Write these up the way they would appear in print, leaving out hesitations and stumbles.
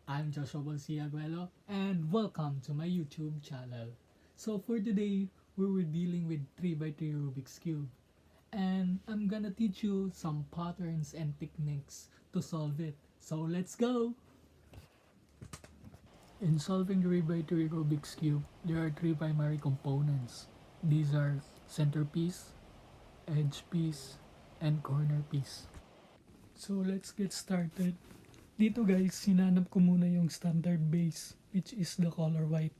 I'm Joshua Bonsiaguelo and welcome to my YouTube channel. So for today, we were dealing with 3x3 Rubik's Cube and I'm gonna teach you some patterns and techniques to solve it. So let's go! In solving 3x3 Rubik's Cube, there are three primary components. These are centerpiece, edge piece, and corner piece. So let's get started. Dito guys, hinanap ko muna yung standard base which is the color white.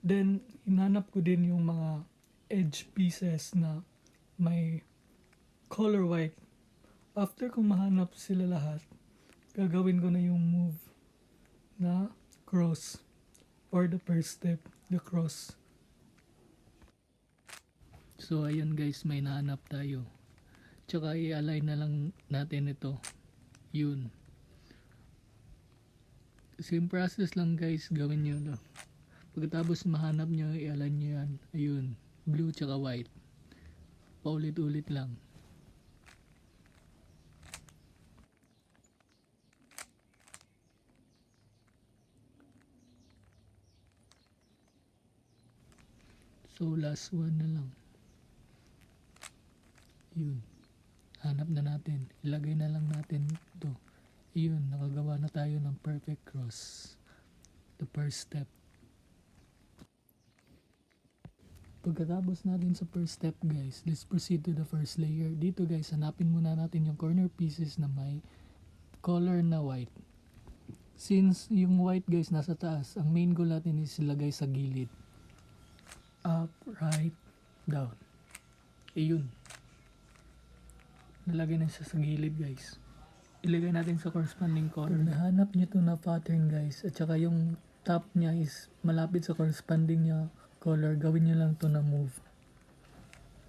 Then, hinanap ko din yung mga edge pieces na may color white. After kong mahanap sila lahat, gagawin ko na yung move na cross or the first step, the cross. So ayun guys, may nahanap tayo. Tsaka i-align na lang natin ito. Yun. Same process lang guys, gawin nyo no. Pagkatapos mahanap nyo, i-align nyo yan. Ayun, blue tsaka white. Paulit-ulit lang. So last one na lang. Yun. Hanap na natin. Ilagay na lang natin ito. Yun, nakagawa na tayo ng perfect cross. The first step. Pagkatapos natin sa first step guys, let's proceed to the first layer. Dito guys, hanapin muna natin yung corner pieces na may color na white. Since yung white guys nasa taas, ang main goal natin is ilagay sa gilid. Up, right, down. Yun. Nalagay na siya sa gilid guys. Ilagay natin sa corresponding color. Pag nahanap nyo to na pattern guys, at saka yung top niya is malapit sa corresponding niya color, gawin nyo lang to na move.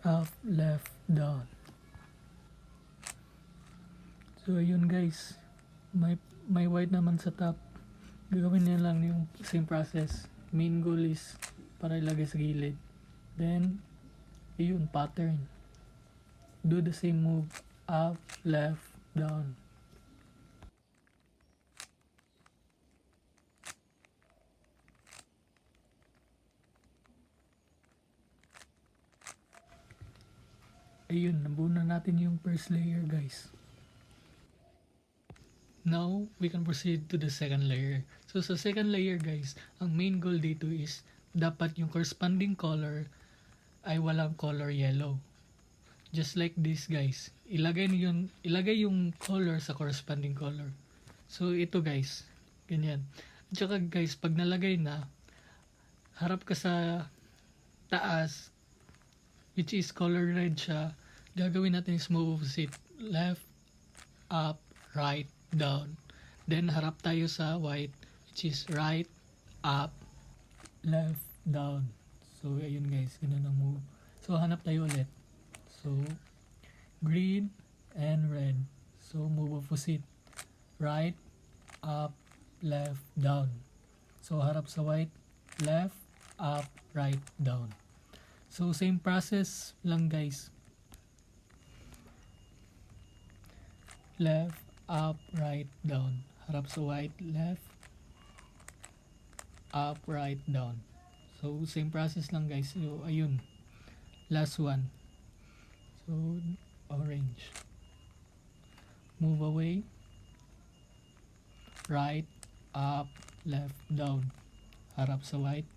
Up, left, down. So ayun guys, may white naman sa top. Gagawin nyo lang yung same process. Main goal is para ilagay sa gilid. Then, ayun, pattern. Do the same move. Up, left, down. Ayun, nabuo na natin yung first layer guys. Now, we can proceed to the second layer. So sa second layer guys, ang main goal dito is dapat yung corresponding color ay walang color yellow. Just like this guys, ilagay yung color sa corresponding color. So ito guys, ganyan. At saka guys, pag nalagay na, harap ka sa taas, which is color red siya, gagawin natin is move opposite. Left, up, right, down. Then harap tayo sa white, which is right, up, left, down. So ayun guys, ganun ang move. So hanap tayo ulit. So green and red. So move opposite. Right, up, left, down. So harap sa white, left, up, right, down. So same process lang guys. Left, up, right, down. Harap sa white, left, up, right, down. So same process lang guys. So ayun. Last one. So orange. Move away. Right, up, left, down. Harap sa white,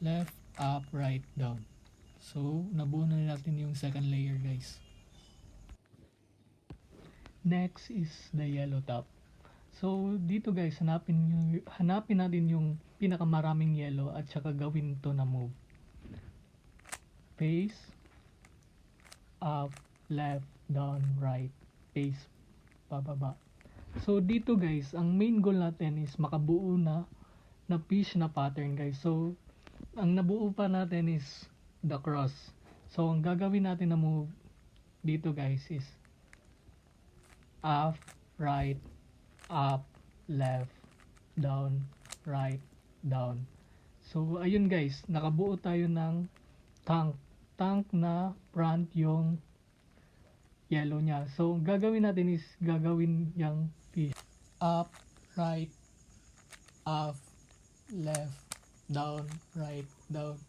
left, up, right, down. So, nabuo na natin yung second layer guys. Next is the yellow top. So, dito guys, hanapin natin yung pinakamaraming yellow at saka gawin to na move. Face, up, left, down, right, face, pababa. So, dito guys, ang main goal natin is makabuo na fish na pattern guys. So, ang nabuo pa natin is the cross. So, ang gagawin natin na move dito guys is up, right, up, left, down, right, down. So, ayun guys, nakabuo tayo ng tank. Tank na front yung yellow niya. So, gagawin natin is gagawin yung fish. Up, right, up, left, down, right, down.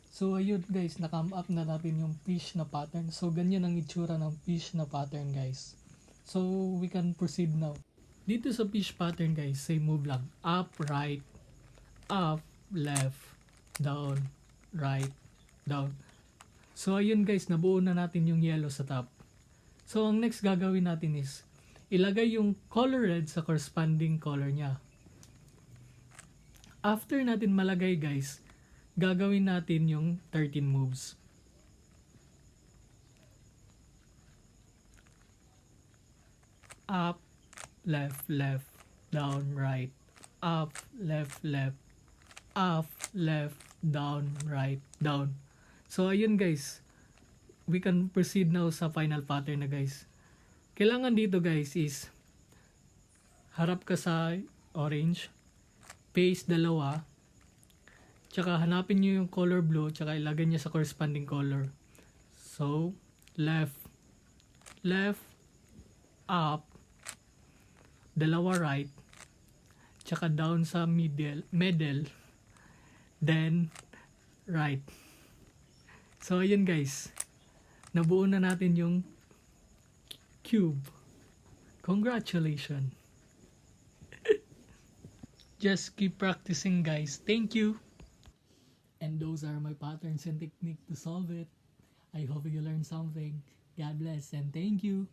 So ayun guys, na-come up na natin yung fish na pattern. So ganyan ang itsura ng fish na pattern guys. So we can proceed now. Dito sa fish pattern guys, same move lang. Up, right, up, left, down, right, down. So ayun guys, nabuo na natin yung yellow sa top. So ang next gagawin natin is, ilagay yung color red sa corresponding color niya. After natin malagay guys, gagawin natin yung 13 moves. Up, left, left, down, right, up, left, left, up, left, down, right, down. So ayun guys, we can proceed now sa final pattern na guys. Kailangan dito guys is, harap ka sa orange, face dalawa, tsaka hanapin nyo yung color blue, tsaka ilagay niya sa corresponding color. So, left, left, up, dalawa right, tsaka down sa middle, then right. So, ayun guys, nabuo na natin yung cube. Congratulations! Just keep practicing guys. Thank you! And those are my patterns and technique to solve it. I hope you learned something. God bless and thank you.